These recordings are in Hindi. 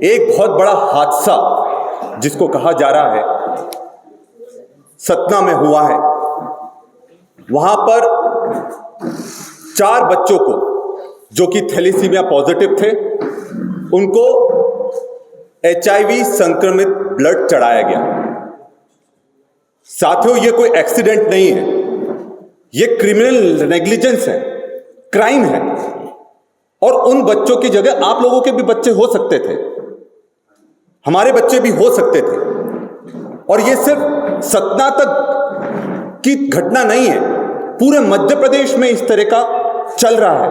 एक बहुत बड़ा हादसा जिसको कहा जा रहा है सतना में हुआ है। वहां पर 4 बच्चों को जो कि थैलेसीमिया पॉजिटिव थे उनको HIV संक्रमित ब्लड चढ़ाया गया। साथियों, ये कोई एक्सीडेंट नहीं है, ये क्रिमिनल नेग्लिजेंस है, क्राइम है। और उन बच्चों की जगह आप लोगों के भी बच्चे हो सकते थे, हमारे बच्चे भी हो सकते थे। और ये सिर्फ सतना तक की घटना नहीं है, पूरे मध्य प्रदेश में इस तरह का चल रहा है।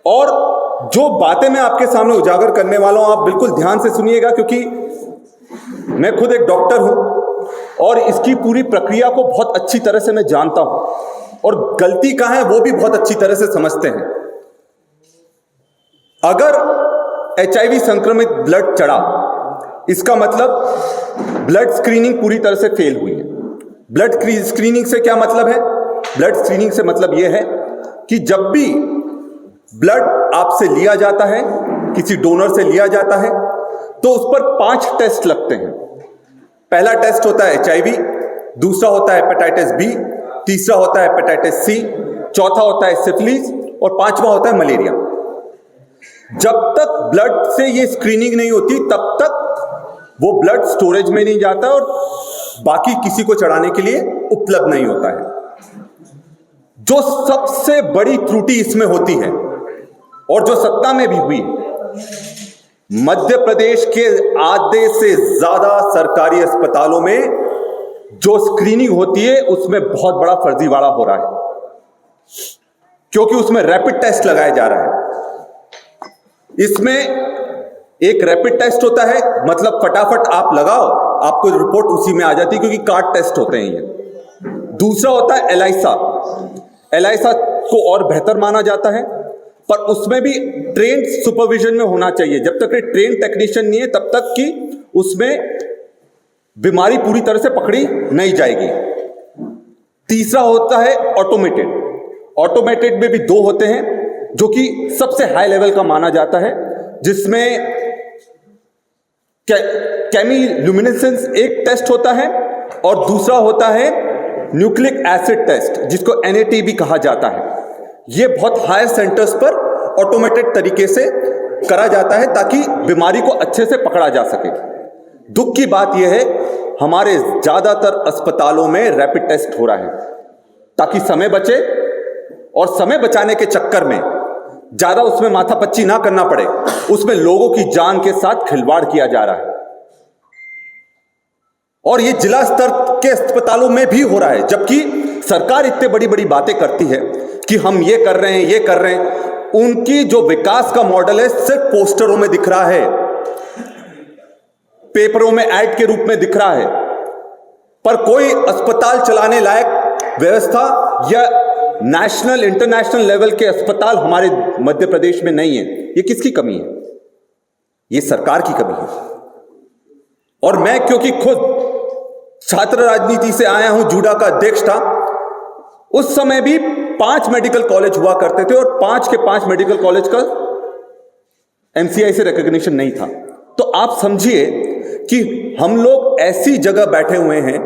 और जो बातें मैं आपके सामने उजागर करने वाला हूं, आप बिल्कुल ध्यान से सुनिएगा, क्योंकि मैं खुद एक डॉक्टर हूं और इसकी पूरी प्रक्रिया को बहुत अच्छी तरह से मैं जानता हूं और गलती कहां है वो भी बहुत अच्छी तरह से समझते हैं। अगर HIV संक्रमित ब्लड चढ़ा, इसका मतलब ब्लड स्क्रीनिंग पूरी तरह से फेल हुई है। ब्लड स्क्रीनिंग से क्या मतलब है? ब्लड स्क्रीनिंग से मतलब यह है कि जब भी ब्लड आपसे लिया जाता है, किसी डोनर से लिया जाता है, तो उस पर 5 टेस्ट लगते हैं। पहला टेस्ट होता है HIV, दूसरा होता है हेपेटाइटिस B, तीसरा होता है हेपेटाइटिस C, चौथा होता है सिफिलिस और 5वां होता है मलेरिया। जब तक ब्लड से ये स्क्रीनिंग नहीं होती तब तक वो ब्लड स्टोरेज में नहीं जाता और बाकी किसी को चढ़ाने के लिए उपलब्ध नहीं होता है। जो सबसे बड़ी त्रुटि इसमें होती है और जो सत्ता में भी हुई, मध्य प्रदेश के आधे से ज्यादा सरकारी अस्पतालों में जो स्क्रीनिंग होती है उसमें बहुत बड़ा फर्जीवाड़ा हो रहा है, क्योंकि उसमें रैपिड टेस्ट लगाया जा रहा है। इसमें एक रैपिड टेस्ट होता है, मतलब फटाफट आप लगाओ, आपको रिपोर्ट उसी में आ जाती है, क्योंकि कार्ड टेस्ट होते हैं ये। दूसरा होता है एलाइसा को और बेहतर माना जाता है, पर उसमें भी ट्रेन सुपरविजन में होना चाहिए। जब तक ट्रेन टेक्नीशियन नहीं है तब तक कि उसमें बीमारी पूरी तरह से पकड़ी नहीं जाएगी। तीसरा होता है ऑटोमेटेड में भी 2 होते हैं, जो कि सबसे हाई लेवल का माना जाता है, जिसमें केमिल्यूमिनेसेंस एक टेस्ट होता है और दूसरा होता है न्यूक्लिक एसिड टेस्ट, जिसको NAT भी कहा जाता है। यह बहुत हायर सेंटर्स पर ऑटोमेटेड तरीके से करा जाता है ताकि बीमारी को अच्छे से पकड़ा जा सके। दुख की बात यह है, हमारे ज्यादातर अस्पतालों में रैपिड टेस्ट हो रहा है ताकि समय बचे, और समय बचाने के चक्कर में ज्यादा उसमें माथापच्ची ना करना पड़े, उसमें लोगों की जान के साथ खिलवाड़ किया जा रहा है। और यह जिला स्तर के अस्पतालों में भी हो रहा है, जबकि सरकार इतने बड़ी बड़ी बातें करती है कि हम ये कर रहे हैं, ये कर रहे हैं। उनकी जो विकास का मॉडल है सिर्फ पोस्टरों में दिख रहा है, पेपरों में ऐड के रूप में दिख रहा है, पर कोई अस्पताल चलाने लायक व्यवस्था या नेशनल इंटरनेशनल लेवल के अस्पताल हमारे मध्य प्रदेश में नहीं है। ये किसकी कमी है? ये सरकार की कमी है। और मैं क्योंकि खुद छात्र राजनीति से आया हूं, जूडा का अध्यक्ष था, उस समय भी 5 मेडिकल कॉलेज हुआ करते थे और 5 के 5 मेडिकल कॉलेज का MCI से रिकॉग्निशन नहीं था। तो आप समझिए कि हम लोग ऐसी जगह बैठे हुए हैं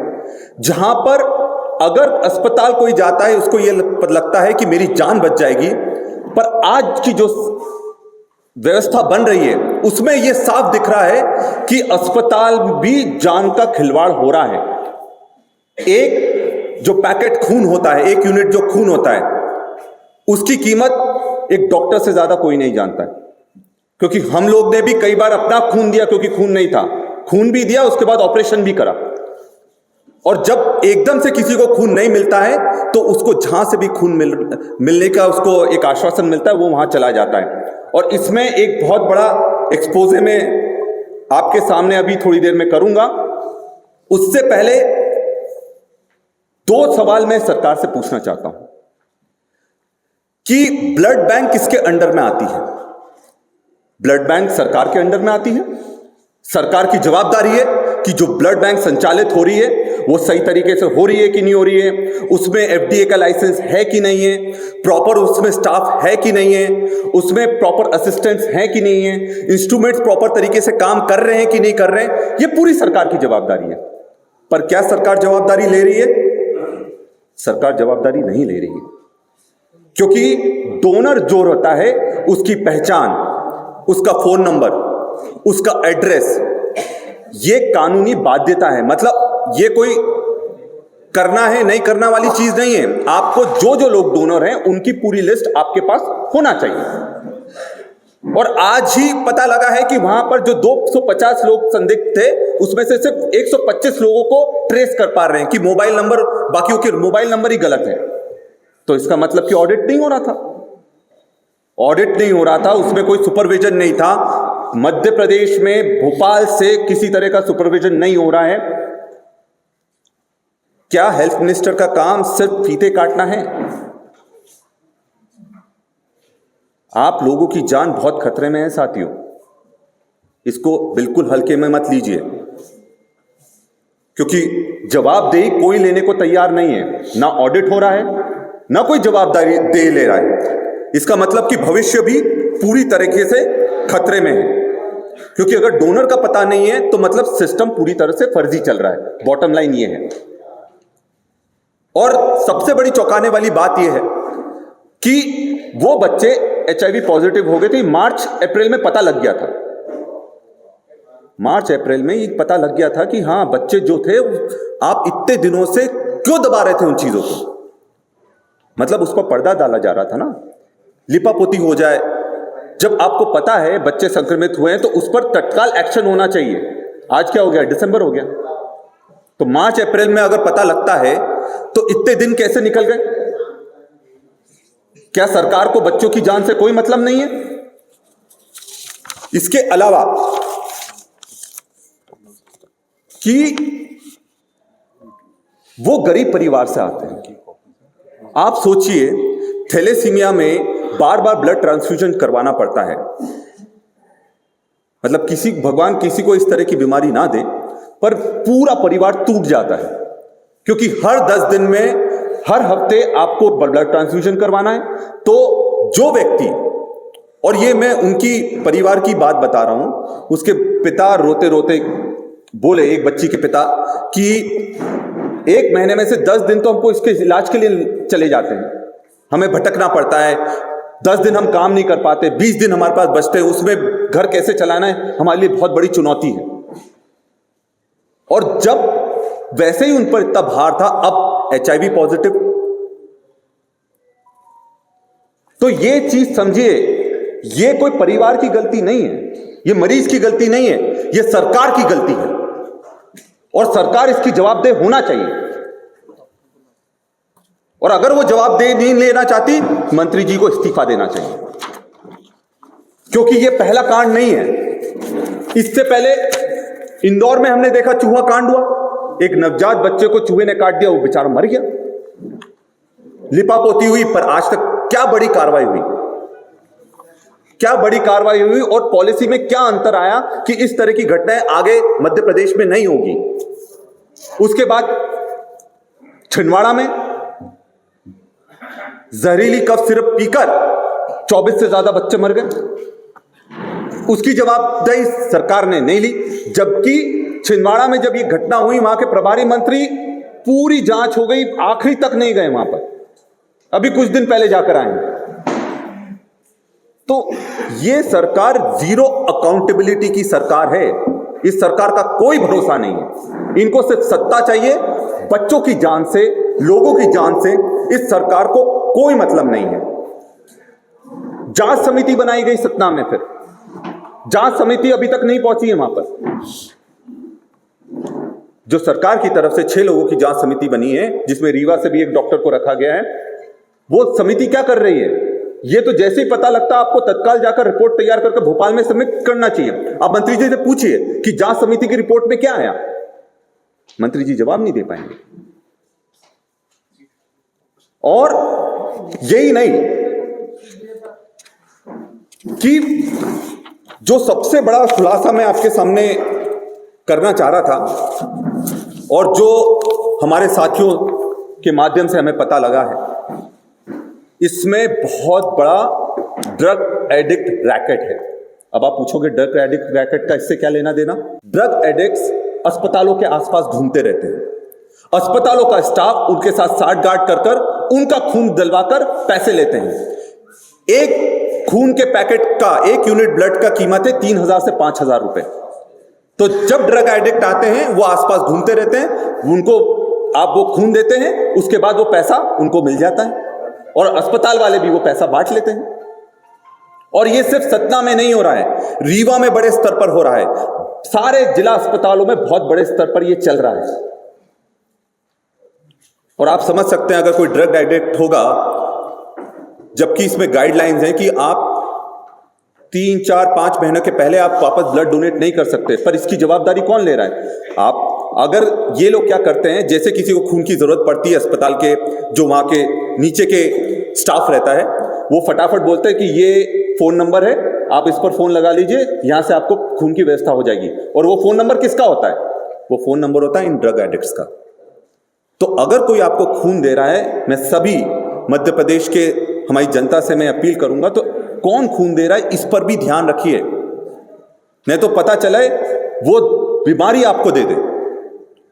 जहां पर अगर अस्पताल कोई जाता है उसको यह लगता है कि मेरी जान बच जाएगी, पर आज की जो व्यवस्था बन रही है उसमें यह साफ दिख रहा है कि अस्पताल भी जान का खिलवाड़ हो रहा है। एक जो पैकेट खून होता है, 1 यूनिट जो खून होता है, उसकी कीमत एक डॉक्टर से ज्यादा कोई नहीं जानता है। क्योंकि हम लोग ने भी कई बार अपना खून दिया, क्योंकि खून नहीं था, खून भी दिया, उसके बाद ऑपरेशन भी करा। और जब एकदम से किसी को खून नहीं मिलता है तो उसको जहां से भी खून मिलने का उसको एक आश्वासन मिलता है, वो वहां चला जाता है। और इसमें एक बहुत बड़ा एक्सपोजे में आपके सामने अभी थोड़ी देर में करूंगा। उससे पहले 2 सवाल मैं सरकार से पूछना चाहता हूं कि ब्लड बैंक किसके अंडर में आती है? ब्लड बैंक सरकार के अंडर में आती है। सरकार की जवाबदारी है कि जो ब्लड बैंक संचालित हो रही है वो सही तरीके से हो रही है कि नहीं हो रही है, उसमें एफडीए का लाइसेंस है कि नहीं है, प्रॉपर उसमें स्टाफ है कि नहीं है, उसमें प्रॉपर असिस्टेंट्स हैं कि नहीं है, इंस्ट्रूमेंट्स प्रॉपर तरीके से काम कर रहे हैं कि नहीं कर रहे हैं, ये पूरी सरकार की जवाबदारी है। पर क्या सरकार जवाबदारी ले रही है? सरकार जवाबदारी नहीं ले रही है, क्योंकि डोनर जो होता है उसकी पहचान, उसका फोन नंबर, उसका एड्रेस, ये कानूनी बाध्यता है। मतलब ये कोई करना है नहीं करना वाली चीज नहीं है। आपको जो जो लोग डोनर हैं उनकी पूरी लिस्ट आपके पास होना चाहिए। और आज ही पता लगा है कि वहां पर जो 250 लोग संदिग्ध थे उसमें से सिर्फ 125 लोगों को ट्रेस कर पा रहे हैं कि मोबाइल नंबर, बाकियों के मोबाइल नंबर ही गलत है। तो इसका मतलब कि ऑडिट नहीं हो रहा था, ऑडिट नहीं हो रहा था, उसमें कोई सुपरविजन नहीं था। मध्य प्रदेश में भोपाल से किसी तरह का सुपरविजन नहीं हो रहा है। क्या हेल्थ मिनिस्टर का काम सिर्फ फीते काटना है? आप लोगों की जान बहुत खतरे में है साथियों, इसको बिल्कुल हल्के में मत लीजिए, क्योंकि जवाबदेही कोई लेने को तैयार नहीं है। ना ऑडिट हो रहा है, ना कोई जवाबदारी दे ले रहा है। इसका मतलब कि भविष्य भी पूरी तरीके से खतरे में है, क्योंकि अगर डोनर का पता नहीं है तो मतलब सिस्टम पूरी तरह से फर्जी चल रहा है। बॉटम लाइन ये है। और सबसे बड़ी चौंकाने वाली बात यह है कि वो बच्चे एचआईवी पॉजिटिव हो गए थे। मार्च अप्रैल में पता लग गया था, मार्च अप्रैल में ये पता लग गया था कि हाँ बच्चे जो थे, आप इतने दिनों से क्यों दबा रहे थे उन चीजों को? मतलब उस पर पर्दा डाला जा रहा था ना, लिपापोती हो जाए। जब आपको पता है बच्चे संक्रमित हुए हैं तो उस पर तत्काल एक्शन होना चाहिए। आज क्या हो गया? दिसंबर हो गया। तो मार्च अप्रैल में अगर पता लगता है तो इतने दिन कैसे निकल गए? क्या सरकार को बच्चों की जान से कोई मतलब नहीं है? इसके अलावा कि वो गरीब परिवार से आते हैं। आप सोचिए, थैलेसीमिया में बार बार ब्लड ट्रांसफ्यूजन करवाना पड़ता है। मतलब भगवान किसी को इस तरह की बीमारी ना दे, पर पूरा परिवार टूट जाता है, क्योंकि हर 10 दिन में, हर हफ्ते आपको ब्लड ट्रांसफ्यूजन करवाना है। तो जो व्यक्ति, और ये मैं उनकी परिवार की बात बता रहा हूं, उसके पिता रोते रोते बोले, एक बच्ची के पिता, कि 1 महीने में से 10 दिन तो हमको इसके इलाज के लिए चले जाते हैं, हमें भटकना पड़ता है, 10 दिन हम काम नहीं कर पाते, 20 दिन हमारे पास बचते हैं, उसमें घर कैसे चलाना है हमारे लिए बहुत बड़ी चुनौती है। और जब वैसे ही उन पर इतना भार था, अब एचआईवी पॉजिटिव। तो ये चीज समझिए, ये कोई परिवार की गलती नहीं है, ये मरीज की गलती नहीं है, ये सरकार की गलती है। और सरकार इसकी जवाबदेह होना चाहिए। और अगर वो जवाबदेही नहीं लेना चाहती, मंत्री जी को इस्तीफा देना चाहिए, क्योंकि ये पहला कांड नहीं है। इससे पहले इंदौर में हमने देखा चूहा कांड हुआ, एक नवजात बच्चे को चूहे ने काट दिया, वो बेचारा मर गया। लिपापोती हुई, पर आज तक क्या बड़ी कार्रवाई हुई? क्या बड़ी कार्रवाई हुई? और पॉलिसी में क्या अंतर आया कि इस तरह की घटनाएं आगे मध्य प्रदेश में नहीं होगी? उसके बाद छिंदवाड़ा में जहरीली कफ सिरप पीकर 24 से ज्यादा बच्चे मर गए। उसकी जवाबदेही सरकार ने नहीं ली, जबकि छिंदवाड़ा में जब ये घटना हुई, वहां के प्रभारी मंत्री, पूरी जांच हो गई, आखिरी तक नहीं गए वहां पर, अभी कुछ दिन पहले जाकर आए। तो ये सरकार जीरो अकाउंटेबिलिटी की सरकार है। इस सरकार का कोई भरोसा नहीं है। इनको सिर्फ सत्ता चाहिए, बच्चों की जान से, लोगों की जान से इस सरकार को कोई मतलब नहीं है। जांच समिति बनाई गई सतना में, फिर जांच समिति अभी तक नहीं पहुंची है वहां पर। जो सरकार की तरफ से 6 लोगों की जांच समिति बनी है, जिसमें रीवा से भी एक डॉक्टर को रखा गया है, वो समिति क्या कर रही है? ये तो जैसे ही पता लगता आपको तत्काल जाकर रिपोर्ट तैयार करके भोपाल में सबमिट करना चाहिए। आप मंत्री जी से पूछिए कि जांच समिति की रिपोर्ट में क्या आया, मंत्री जी जवाब नहीं दे पाएंगे। और यही नहीं कि जो सबसे बड़ा खुलासा मैं आपके सामने करना चाह रहा था, और जो हमारे साथियों के माध्यम से हमें पता लगा है, इसमें बहुत बड़ा ड्रग एडिक्ट रैकेट है। अब आप पूछोगे ड्रग एडिक्ट रैकेट का इससे क्या लेना देना? ड्रग एडिक्ट्स अस्पतालों के आसपास घूमते रहते हैं। अस्पतालों का स्टाफ उनके साथ साठ गांठ कर कर उनका खून दिलवाकर पैसे लेते हैं। एक खून के पैकेट का, एक यूनिट ब्लड का कीमत है 3,000 से 5,000 रुपए। तो जब ड्रग एडिक्ट आते हैं वो आसपास घूमते रहते हैं, उनको आप वो खून देते हैं, उसके बाद वो पैसा उनको मिल जाता है और अस्पताल वाले भी वो पैसा बांट लेते हैं। और ये सिर्फ सतना में नहीं हो रहा है, रीवा में बड़े स्तर पर हो रहा है, सारे जिला अस्पतालों में बहुत बड़े स्तर पर ये चल रहा है। और आप समझ सकते हैं अगर कोई ड्रग एडिक्ट होगा, जबकि इसमें गाइडलाइंस हैं कि आप 3, 4, 5 महीने के पहले आप वापस ब्लड डोनेट नहीं कर सकते, पर इसकी जवाबदारी कौन ले रहा है? आप। अगर ये लोग क्या करते हैं, जैसे किसी को खून की जरूरत पड़ती है, अस्पताल के जो वहां के नीचे के स्टाफ रहता है, वो फटाफट बोलते हैं कि ये फोन नंबर है, आप इस पर फोन लगा लीजिए, यहां से आपको खून की व्यवस्था हो जाएगी। और वो फोन नंबर किसका होता है? वो फोन नंबर होता है इन ड्रग एडिक्ट्स का। तो अगर कोई आपको खून दे रहा है, मैं सभी मध्य प्रदेश के हमारी जनता से मैं अपील करूंगा, तो कौन खून दे रहा है इस पर भी ध्यान रखिए, नहीं तो पता चले वो बीमारी आपको दे दे।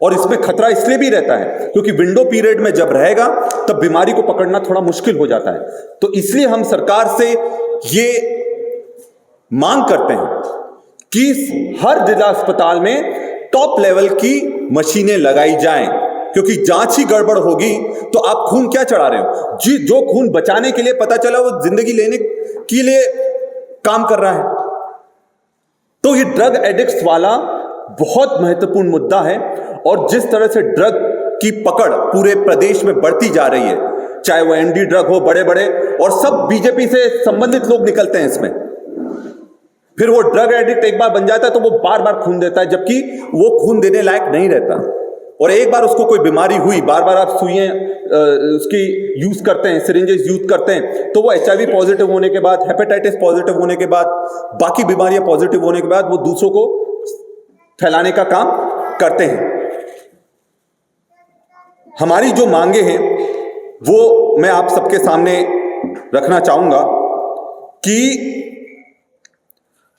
और इसमें खतरा इसलिए भी रहता है क्योंकि विंडो पीरियड में जब रहेगा तब बीमारी को पकड़ना थोड़ा मुश्किल हो जाता है। तो इसलिए हम सरकार से ये मांग करते हैं कि हर जिला अस्पताल में टॉप लेवल की मशीनें लगाई जाएं, क्योंकि जांच ही गड़बड़ होगी तो आप खून क्या चढ़ा रहे हो? जी, जो खून बचाने के लिए पता चला वो जिंदगी लेने के लिए काम कर रहा है। तो ये ड्रग एडिक्ट्स वाला बहुत महत्वपूर्ण मुद्दा है। और जिस तरह से ड्रग की पकड़ पूरे प्रदेश में बढ़ती जा रही है, चाहे वो एमडी ड्रग हो, बड़े बड़े, और सब बीजेपी से संबंधित लोग निकलते हैं इसमें। फिर वो ड्रग एडिक्ट एक बार बन जाता है तो वो बार बार खून देता है, जबकि वो खून देने लायक नहीं रहता। और एक बार उसको कोई बीमारी हुई, बार बार आप सुइयां उसकी यूज करते हैं, सिरिंजेस यूज करते हैं, तो वो HIV पॉजिटिव होने के बाद, हेपेटाइटिस पॉजिटिव होने के बाद, बाकी बीमारियां पॉजिटिव होने के बाद वो दूसरों को फैलाने का काम करते हैं। हमारी जो मांगे हैं वो मैं आप सबके सामने रखना चाहूंगा कि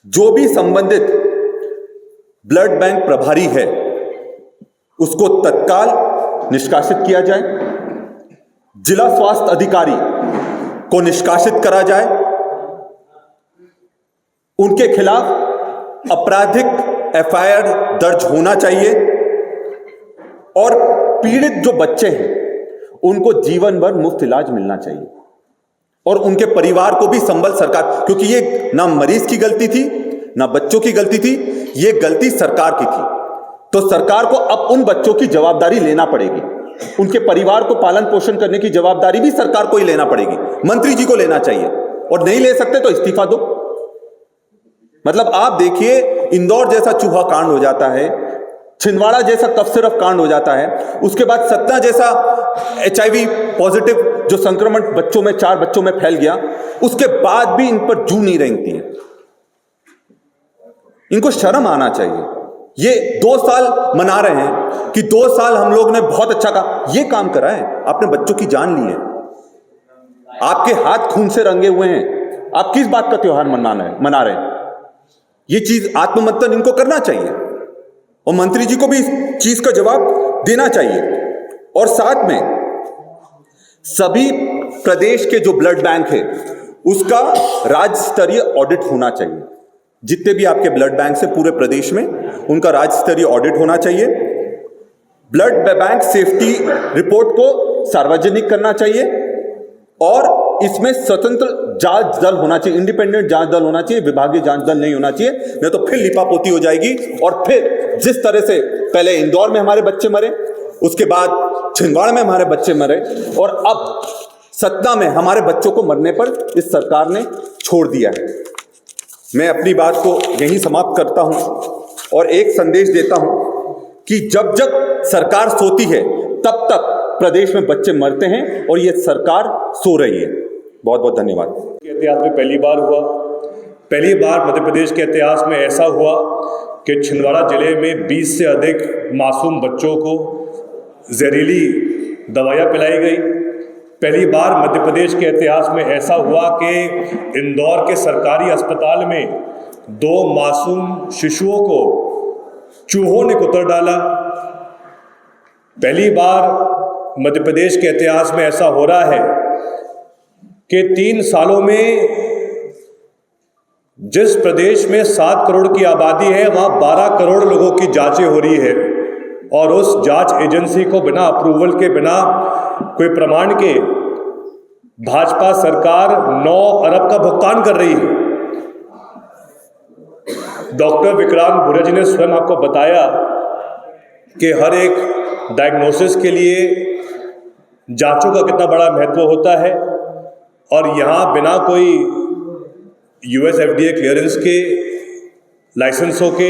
जो भी संबंधित ब्लड बैंक प्रभारी है उसको तत्काल निष्कासित किया जाए, जिला स्वास्थ्य अधिकारी को निष्कासित करा जाए, उनके खिलाफ आपराधिक FIR दर्ज होना चाहिए, और पीड़ित जो बच्चे हैं उनको जीवन भर मुफ्त इलाज मिलना चाहिए, और उनके परिवार को भी संबल सरकार, क्योंकि ये ना मरीज की गलती थी ना बच्चों की गलती थी, ये गलती सरकार की थी। तो सरकार को अब उन बच्चों की जवाबदारी लेना पड़ेगी, उनके परिवार को पालन पोषण करने की जवाबदारी भी सरकार को ही लेना पड़ेगी, मंत्री जी को लेना चाहिए, और नहीं ले सकते तो इस्तीफा दो। मतलब आप देखिए, इंदौर जैसा चूहा कांड हो जाता है, छिंदवाड़ा जैसा कफ सिरफ कांड हो जाता है, उसके बाद सतना जैसा HIV पॉजिटिव जो संक्रमण बच्चों में 4 बच्चों में फैल गया, उसके बाद भी इन पर जू नहीं रेंगती है। इनको शर्म आना चाहिए। ये 2 साल मना रहे हैं कि 2 साल हम लोग ने बहुत अच्छा काम, ये काम करा है, आपने बच्चों की जान ली है, आपके हाथ खून से रंगे हुए हैं, आप किस बात का त्योहार मना रहे हैं? ये चीज आत्ममंथन इनको करना चाहिए, और मंत्री जी को भी इस चीज का जवाब देना चाहिए। और साथ में सभी प्रदेश के जो ब्लड बैंक है उसका राज्य स्तरीय ऑडिट होना चाहिए। जितने भी आपके ब्लड बैंक से पूरे प्रदेश में, उनका राज्य स्तरीय ऑडिट होना चाहिए। ब्लड बैंक सेफ्टी रिपोर्ट को सार्वजनिक करना चाहिए, और इसमें स्वतंत्र जांच दल होना चाहिए, इंडिपेंडेंट जांच दल होना चाहिए, विभागीय जांच दल नहीं होना चाहिए, नहीं तो फिर लिपापोती हो जाएगी। और फिर जिस तरह से पहले इंदौर में हमारे बच्चे मरे, उसके बाद छिंदवाड़ा में हमारे बच्चे मरे, और अब सतना में हमारे बच्चों को मरने पर इस सरकार ने छोड़ दिया है। मैं अपनी बात को यहीं समाप्त करता हूं और एक संदेश देता हूं कि जब जब सरकार सोती है तब तक प्रदेश में बच्चे मरते हैं, और ये सरकार सो रही है। बहुत बहुत धन्यवाद। इतिहास में पहली बार मध्य प्रदेश के इतिहास में ऐसा हुआ कि छिंदवाड़ा जिले में 20 से अधिक मासूम बच्चों को जहरीली दवाइयाँ पिलाई गई। पहली बार मध्य प्रदेश के इतिहास में ऐसा हुआ कि इंदौर के सरकारी अस्पताल में 2 मासूम शिशुओं को चूहों ने कुतर डाला। पहली बार मध्य प्रदेश के इतिहास में ऐसा हो रहा है कि 3 सालों में जिस प्रदेश में 7 करोड़ की आबादी है वहां 12 करोड़ लोगों की जांचें हो रही है और उस जांच एजेंसी को बिना अप्रूवल के, बिना कोई प्रमाण के भाजपा सरकार 9 अरब का भुगतान कर रही है। डॉक्टर विक्रांत भूरिया जी ने स्वयं आपको बताया कि हर एक डायग्नोसिस के लिए जांचों का कितना बड़ा महत्व होता है और यहाँ बिना कोई यूएस एफडीए क्लियरेंस के, लाइसेंसों के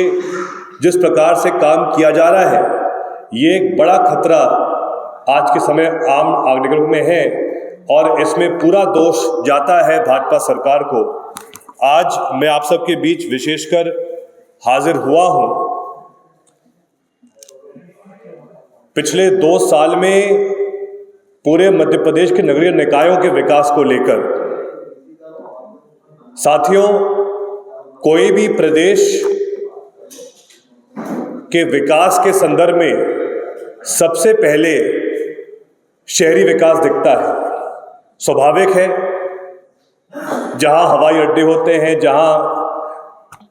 जिस प्रकार से काम किया जा रहा है, ये एक बड़ा खतरा आज के समय आम नागरिकों में है और इसमें पूरा दोष जाता है भाजपा सरकार को। आज मैं आप सबके बीच विशेषकर हाजिर हुआ हूं पिछले 2 साल में पूरे मध्य प्रदेश के नगरीय निकायों के विकास को लेकर। साथियों, कोई भी प्रदेश के विकास के संदर्भ में सबसे पहले शहरी विकास दिखता है। स्वाभाविक है, जहां हवाई अड्डे होते हैं, जहां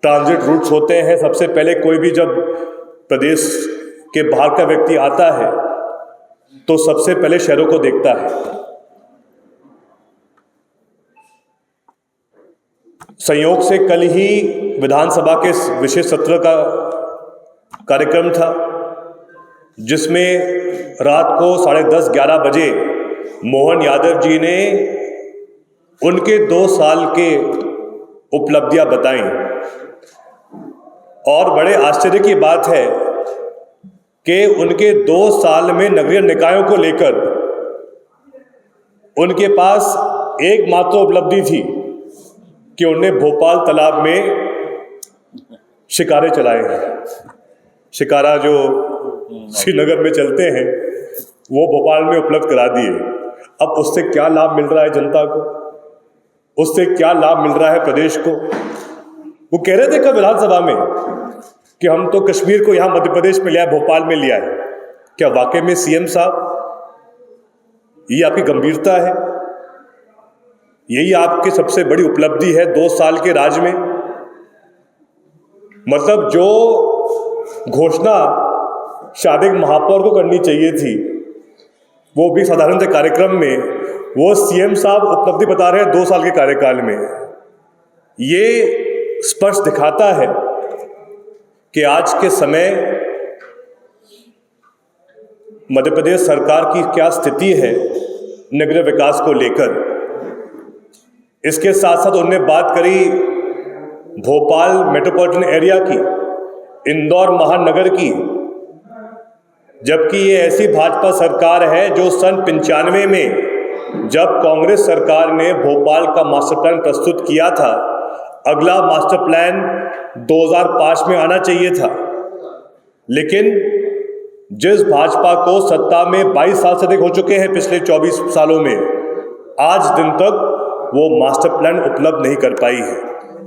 ट्रांजिट रूट्स होते हैं, सबसे पहले कोई भी जब प्रदेश के बाहर का व्यक्ति आता है तो सबसे पहले शहरों को देखता है। संयोग से कल ही विधानसभा के विशेष सत्र का कार्यक्रम था जिसमें रात को 10:30-11 बजे मोहन यादव जी ने उनके 2 साल के उपलब्धियां बताई और बड़े आश्चर्य की बात है कि उनके 2 साल में नगरीय निकायों को लेकर उनके पास एकमात्र उपलब्धि थी कि उन्होंने भोपाल तालाब में शिकारे चलाए हैं। शिकारा जो श्रीनगर में चलते हैं वो भोपाल में उपलब्ध करा दिए। अब उससे क्या लाभ मिल रहा है जनता को, उससे क्या लाभ मिल रहा है प्रदेश को? वो कह रहे थे कल विधानसभा में कि हम तो कश्मीर को यहां मध्य प्रदेश में लिया, भोपाल में लिया है। क्या वाकई में सीएम साहब ये आपकी गंभीरता है? यही आपकी सबसे बड़ी उपलब्धि है 2 साल के राज में? मतलब जो घोषणा शादिक महापौर को करनी चाहिए थी वो भी साधारण से कार्यक्रम में, वो सीएम साहब उपलब्धि बता रहे हैं 2 साल के कार्यकाल में। ये स्पष्ट दिखाता है कि आज के समय मध्य प्रदेश सरकार की क्या स्थिति है नगरीय विकास को लेकर। इसके साथ साथ उन्होंने बात करी भोपाल मेट्रोपॉलिटन एरिया की, इंदौर महानगर की, जबकि ये ऐसी भाजपा सरकार है जो सन 95 में जब कांग्रेस सरकार ने भोपाल का मास्टर प्लान प्रस्तुत किया था, अगला मास्टर प्लान 2005 में आना चाहिए था, लेकिन जिस भाजपा को सत्ता में 22 साल से अधिक हो चुके हैं पिछले 24 सालों में, आज दिन तक वो मास्टर प्लान उपलब्ध नहीं कर पाई है।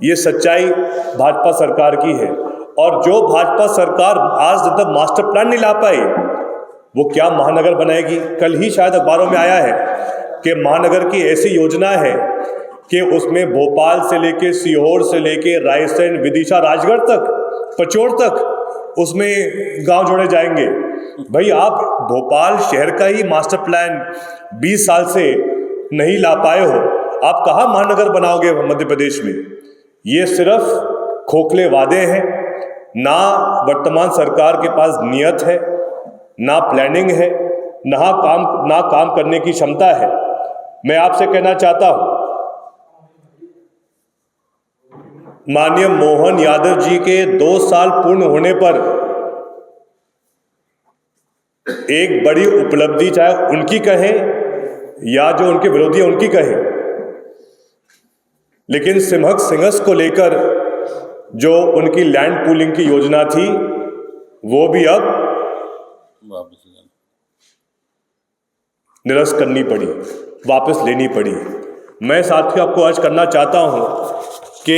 ये सच्चाई भाजपा सरकार की है और जो भाजपा सरकार आज दिन तक मास्टर प्लान नहीं ला पाई वो क्या महानगर बनाएगी? कल ही शायद अखबारों में आया है कि महानगर की ऐसी योजना है कि उसमें भोपाल से लेके सीहोर से लेके रायसेन, विदिशा, राजगढ़ तक, पचोर तक उसमें गांव जोड़े जाएंगे। भाई, आप भोपाल शहर का ही मास्टर प्लान 20 साल से नहीं ला पाए हो, आप कहाँ महानगर बनाओगे मध्य प्रदेश में? ये सिर्फ खोखले वादे हैं। ना वर्तमान सरकार के पास नियत है, ना प्लानिंग है, ना काम करने की क्षमता है। मैं आपसे कहना चाहता हूं, माननीय मोहन यादव जी के 2 साल पूर्ण होने पर एक बड़ी उपलब्धि, चाहे उनकी कहें या जो उनके विरोधी उनकी कहें, लेकिन सिंहस्थ को लेकर जो उनकी लैंड पूलिंग की योजना थी वो भी अब निरस्त करनी पड़ी, वापस लेनी पड़ी। मैं साथियों आपको अर्ज करना चाहता हूं कि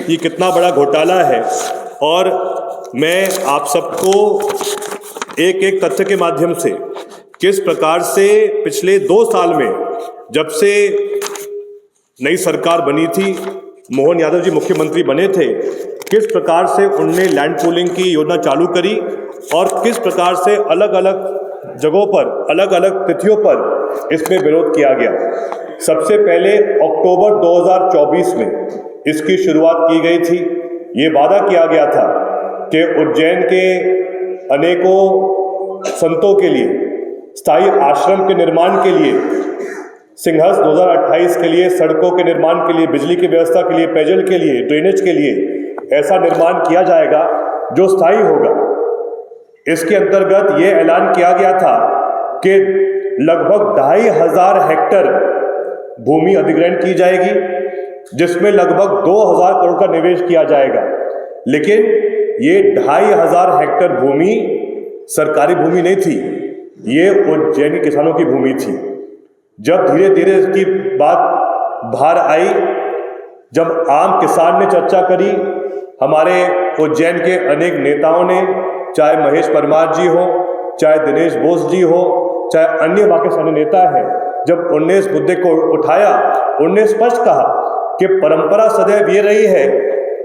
ये कितना बड़ा घोटाला है और मैं आप सबको एक एक तथ्य के माध्यम से किस प्रकार से पिछले 2 साल में जब से नई सरकार बनी थी, मोहन यादव जी मुख्यमंत्री बने थे, किस प्रकार से उनने लैंड पूलिंग की योजना चालू करी और किस प्रकार से अलग अलग जगहों पर, अलग अलग तिथियों पर इसमें विरोध किया गया। सबसे पहले अक्टूबर 2024 में इसकी शुरुआत की गई थी। ये वादा किया गया था कि उज्जैन के अनेकों संतों के लिए स्थायी आश्रम के निर्माण के लिए, सिंहस्थ 2028 के लिए, सड़कों के निर्माण के लिए, बिजली की व्यवस्था के लिए, पेयजल के लिए, ड्रेनेज के लिए ऐसा निर्माण किया जाएगा जो स्थायी होगा। इसके अंतर्गत ये ऐलान किया गया था कि लगभग 2500 हेक्टेयर भूमि अधिग्रहण की जाएगी, जिसमें लगभग 2000 करोड़ का निवेश किया जाएगा। लेकिन ये 2500 हेक्टेयर भूमि सरकारी भूमि नहीं थी, ये उज्जैनी किसानों की भूमि थी। जब धीरे धीरे इसकी बात बाहर आई, जब आम किसान ने चर्चा करी, हमारे उज्जैन के अनेक नेताओं ने, चाहे महेश परमार जी हो, चाहे दिनेश बोस जी हो, चाहे अन्य वहाँ के सारे नेता हैं, जब उनने इस मुद्दे को उठाया, उनने स्पष्ट कहा कि परंपरा सदैव ये रही है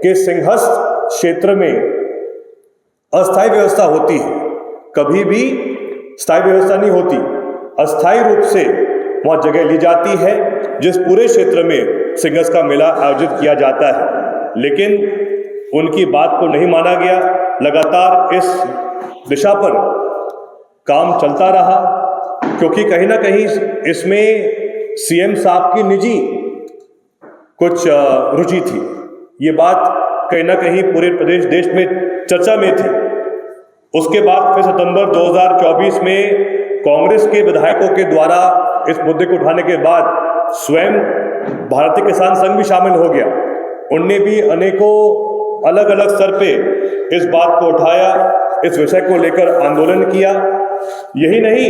कि सिंहस्थ क्षेत्र में अस्थायी व्यवस्था होती है, कभी भी स्थायी व्यवस्था नहीं होती। अस्थायी रूप से वहाँ जगह ली जाती है जिस पूरे क्षेत्र में सिंहस्थ का मेला आयोजित किया जाता है। लेकिन उनकी बात को नहीं माना गया। लगातार इस दिशा पर काम चलता रहा, क्योंकि कहीं ना कहीं इसमें सीएम साहब की निजी कुछ रुचि थी। ये बात कहीं ना कहीं पूरे प्रदेश देश में चर्चा में थी। उसके बाद फिर सितंबर 2024 में कांग्रेस के विधायकों के द्वारा इस मुद्दे को उठाने के बाद स्वयं भारतीय किसान संघ भी शामिल हो गया। उनने भी अनेकों अलग अलग स्तर पे इस बात को उठाया, इस विषय को लेकर आंदोलन किया। यही नहीं,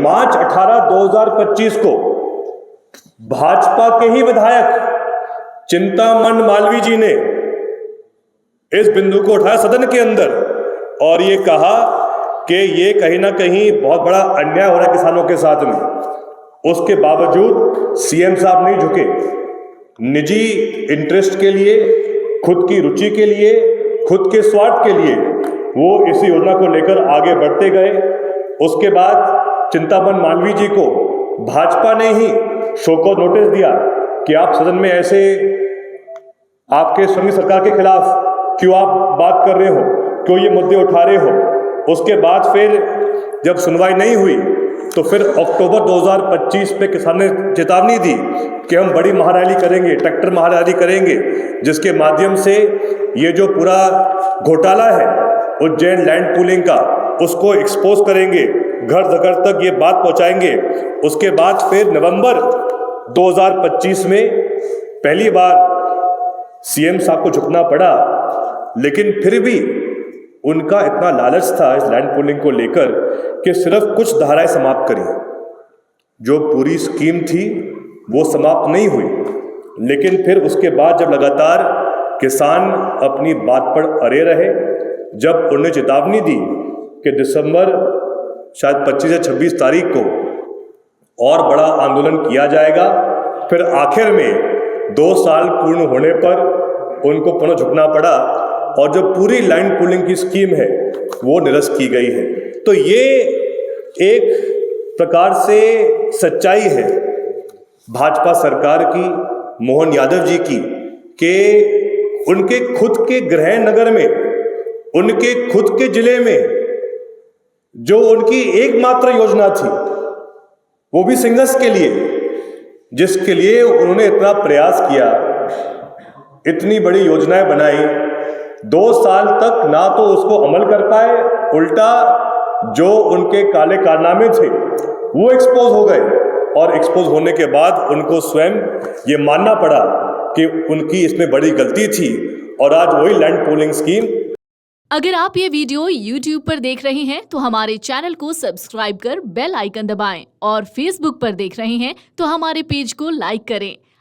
मार्च 18, 2025 को भाजपा के ही विधायक चिंतामन मालवीय जी ने इस बिंदु को उठाया सदन के अंदर और ये कहा कि ये कहीं ना कहीं बहुत बड़ा अन्याय हो रहा है किसानों के साथ में। उसके बावजूद सीएम साहब नहीं झुके। निजी इंटरेस्ट के लिए, खुद की रुचि के लिए, खुद के स्वार्थ के लिए वो इस योजना को लेकर आगे बढ़ते गए। उसके बाद चिंतामन मालवीय जी को भाजपा ने ही शो को नोटिस दिया कि आप सदन में ऐसे आपके संघ सरकार के खिलाफ क्यों आप बात कर रहे हो, क्यों ये मुद्दे उठा रहे हो। उसके बाद फिर जब सुनवाई नहीं हुई तो फिर अक्टूबर 2025 पे किसान ने चेतावनी दी कि हम बड़ी महारैली करेंगे, ट्रैक्टर महारैली करेंगे, जिसके माध्यम से ये जो पूरा घोटाला है उज्जैन लैंड पूलिंग का, उसको एक्सपोज करेंगे, घर घर तक ये बात पहुंचाएंगे। उसके बाद फिर नवंबर 2025 में पहली बार सीएम साहब को झुकना पड़ा, लेकिन फिर भी उनका इतना लालच था इस लैंड पूलिंग को लेकर कि सिर्फ कुछ धाराएं समाप्त करी, जो पूरी स्कीम थी वो समाप्त नहीं हुई। लेकिन फिर उसके बाद जब लगातार किसान अपनी बात पर अड़े रहे, जब उन्होंने चेतावनी दी कि दिसंबर शायद 25 या 26 तारीख को और बड़ा आंदोलन किया जाएगा, फिर आखिर में 2 साल पूर्ण होने पर उनको पुनः झुकना पड़ा और जो पूरी लैंड पूलिंग की स्कीम है वो निरस्त की गई है। तो ये एक प्रकार से सच्चाई है भाजपा सरकार की, मोहन यादव जी की, कि उनके खुद के गृह नगर में, उनके खुद के जिले में जो उनकी एकमात्र योजना थी, वो भी सिंहस्थ के लिए, जिसके लिए उन्होंने इतना प्रयास किया, इतनी बड़ी योजनाएं बनाई, 2 साल तक ना तो उसको अमल कर पाए, उल्टा जो उनके काले कारनामे थे वो एक्सपोज हो गए। और एक्सपोज होने के बाद उनको स्वयं ये मानना पड़ा कि उनकी इसमें बड़ी गलती थी और आज वही लैंड पूलिंग स्कीम। अगर आप ये वीडियो YouTube पर देख रहे हैं तो हमारे चैनल को सब्सक्राइब कर बेल आइकन दबाएं और Facebook पर देख रहे हैं तो हमारे पेज को लाइक करें।